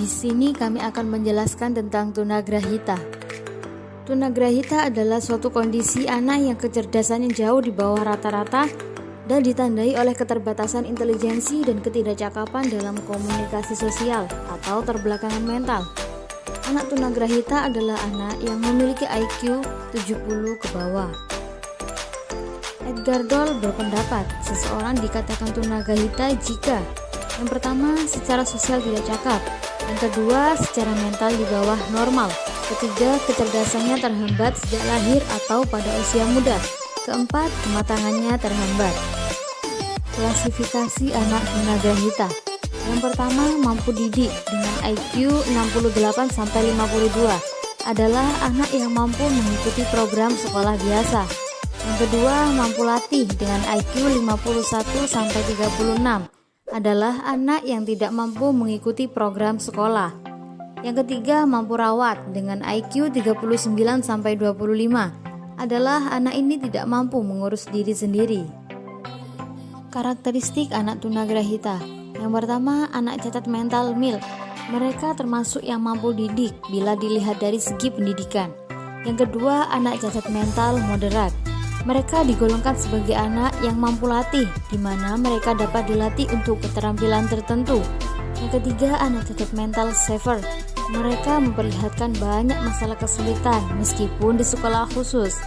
Di sini kami akan menjelaskan tentang tunagrahita. Tunagrahita adalah suatu kondisi anak yang kecerdasannya jauh di bawah rata-rata dan ditandai oleh keterbatasan intelijensi dan ketidakcakapan dalam komunikasi sosial atau terbelakangan mental. Anak tunagrahita adalah anak yang memiliki IQ 70 ke bawah. Edgar Doll berpendapat seseorang dikatakan tunagrahita jika yang pertama, secara sosial tidak cakap. Yang kedua, secara mental di bawah normal. Ketiga, kecerdasannya terhambat sejak lahir atau pada usia muda. Keempat, kematangannya terhambat. Klasifikasi anak tunagrahita. Yang pertama, mampu didik dengan IQ 68-52 adalah anak yang mampu mengikuti program sekolah biasa. Yang kedua, mampu latih dengan IQ 51-36 adalah anak yang tidak mampu mengikuti program sekolah. Yang ketiga, mampu rawat dengan IQ 39-25 adalah anak ini tidak mampu mengurus diri sendiri. Karakteristik anak tunagrahita. Yang pertama, anak cacat mental mild. Mereka termasuk yang mampu didik bila dilihat dari segi pendidikan. Yang kedua, anak cacat mental moderat. Mereka digolongkan sebagai anak yang mampu latih, di mana mereka dapat dilatih untuk keterampilan tertentu. Yang ketiga, anak cacat mental severe. Mereka memperlihatkan banyak masalah kesulitan meskipun di sekolah khusus.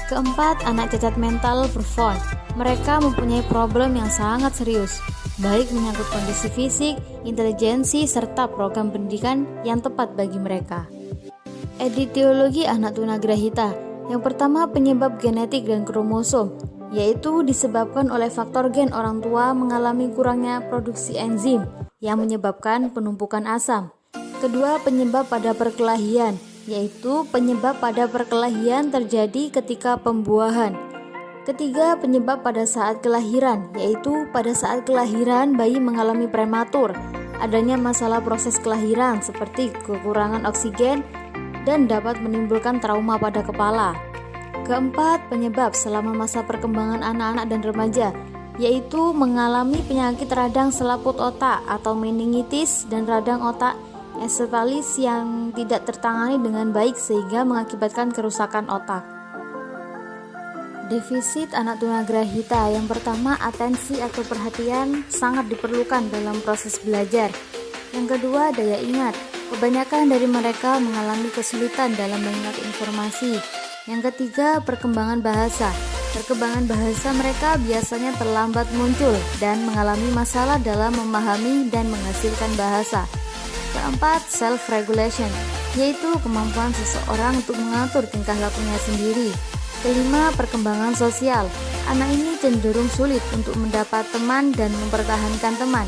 Keempat, anak cacat mental profound. Mereka mempunyai problem yang sangat serius, baik menyangkut kondisi fisik, intelijensi, serta program pendidikan yang tepat bagi mereka. Etiologi anak tunagrahita. Yang pertama, penyebab genetik dan kromosom, yaitu disebabkan oleh faktor gen orang tua mengalami kurangnya produksi enzim yang menyebabkan penumpukan asam. Kedua, penyebab pada perkelahian, yaitu penyebab pada perkelahian terjadi ketika pembuahan. Ketiga, penyebab pada saat kelahiran, yaitu pada saat kelahiran bayi mengalami prematur, adanya masalah proses kelahiran seperti kekurangan oksigen dan dapat menimbulkan trauma pada kepala. Keempat, penyebab selama masa perkembangan anak-anak dan remaja, yaitu mengalami penyakit radang selaput otak atau meningitis dan radang otak encephalitis yang tidak tertangani dengan baik sehingga mengakibatkan kerusakan otak. Defisit anak tunagrahita. Yang pertama, atensi atau perhatian sangat diperlukan dalam proses belajar. Yang kedua, daya ingat. Kebanyakan dari mereka mengalami kesulitan dalam mengingat informasi. Yang ketiga, perkembangan bahasa. Perkembangan bahasa mereka biasanya terlambat muncul dan mengalami masalah dalam memahami dan menghasilkan bahasa. Keempat, self-regulation, yaitu kemampuan seseorang untuk mengatur tingkah lakunya sendiri. Kelima, perkembangan sosial. Anak ini cenderung sulit untuk mendapat teman dan mempertahankan teman.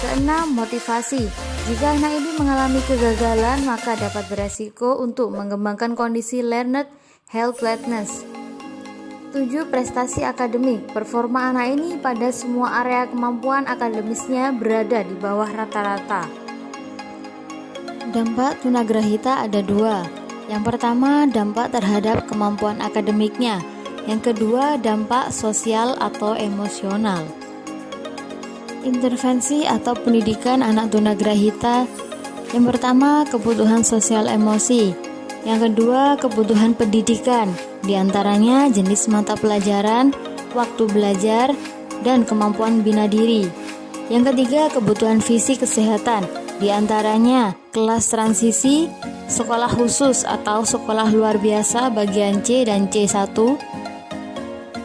Keenam, motivasi. Jika anak ini mengalami kegagalan, maka dapat beresiko untuk mengembangkan kondisi learned helplessness. 7. Prestasi akademik. Performa anak ini pada semua area kemampuan akademisnya berada di bawah rata-rata. Dampak tunagrahita ada dua. Yang pertama, dampak terhadap kemampuan akademiknya. Yang kedua, dampak sosial atau emosional. Intervensi atau pendidikan anak tunagrahita. Yang pertama, kebutuhan sosial emosi. Yang kedua, kebutuhan pendidikan, diantaranya jenis mata pelajaran, waktu belajar, dan kemampuan bina diri. Yang ketiga, kebutuhan fisik kesehatan, diantaranya kelas transisi, sekolah khusus atau sekolah luar biasa bagian C dan C1,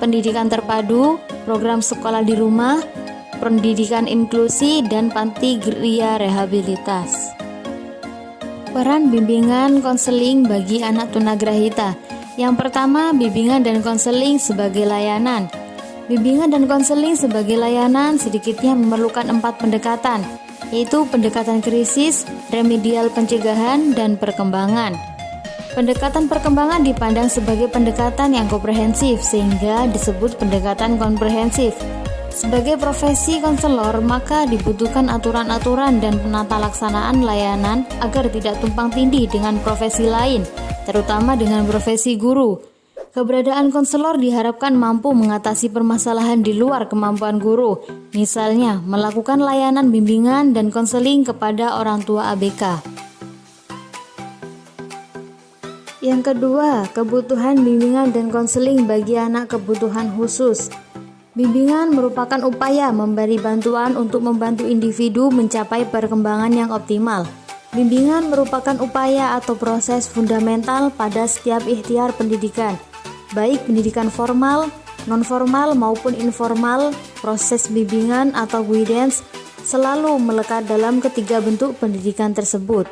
pendidikan terpadu, program sekolah di rumah, pendidikan inklusi, dan panti gria rehabilitas. Peran bimbingan konseling bagi anak tunagrahita. Yang pertama, bimbingan dan konseling sebagai layanan. Bimbingan dan konseling sebagai layanan sedikitnya memerlukan 4 pendekatan, yaitu pendekatan krisis, remedial pencegahan, dan perkembangan. Pendekatan perkembangan dipandang sebagai pendekatan yang komprehensif sehingga disebut pendekatan komprehensif. Sebagai profesi konselor, maka dibutuhkan aturan-aturan dan penata laksanaan layanan agar tidak tumpang tindih dengan profesi lain, terutama dengan profesi guru. Keberadaan konselor diharapkan mampu mengatasi permasalahan di luar kemampuan guru, misalnya melakukan layanan bimbingan dan konseling kepada orang tua ABK. Yang kedua, kebutuhan bimbingan dan konseling bagi anak kebutuhan khusus. Bimbingan merupakan upaya memberi bantuan untuk membantu individu mencapai perkembangan yang optimal. Bimbingan merupakan upaya atau proses fundamental pada setiap ikhtiar pendidikan, baik pendidikan formal, non-formal maupun informal. Proses bimbingan atau guidance selalu melekat dalam ketiga bentuk pendidikan tersebut.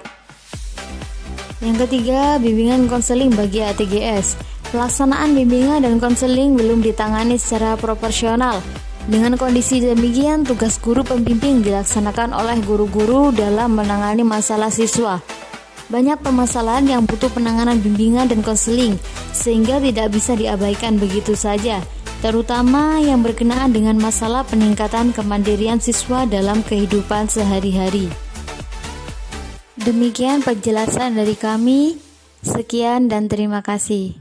Yang ketiga, bimbingan konseling bagi ATGS. Pelaksanaan bimbingan dan konseling belum ditangani secara proporsional. Dengan kondisi demikian, tugas guru pembimbing dilaksanakan oleh guru-guru dalam menangani masalah siswa. Banyak permasalahan yang butuh penanganan bimbingan dan konseling, sehingga tidak bisa diabaikan begitu saja, terutama yang berkenaan dengan masalah peningkatan kemandirian siswa dalam kehidupan sehari-hari. Demikian penjelasan dari kami. Sekian dan terima kasih.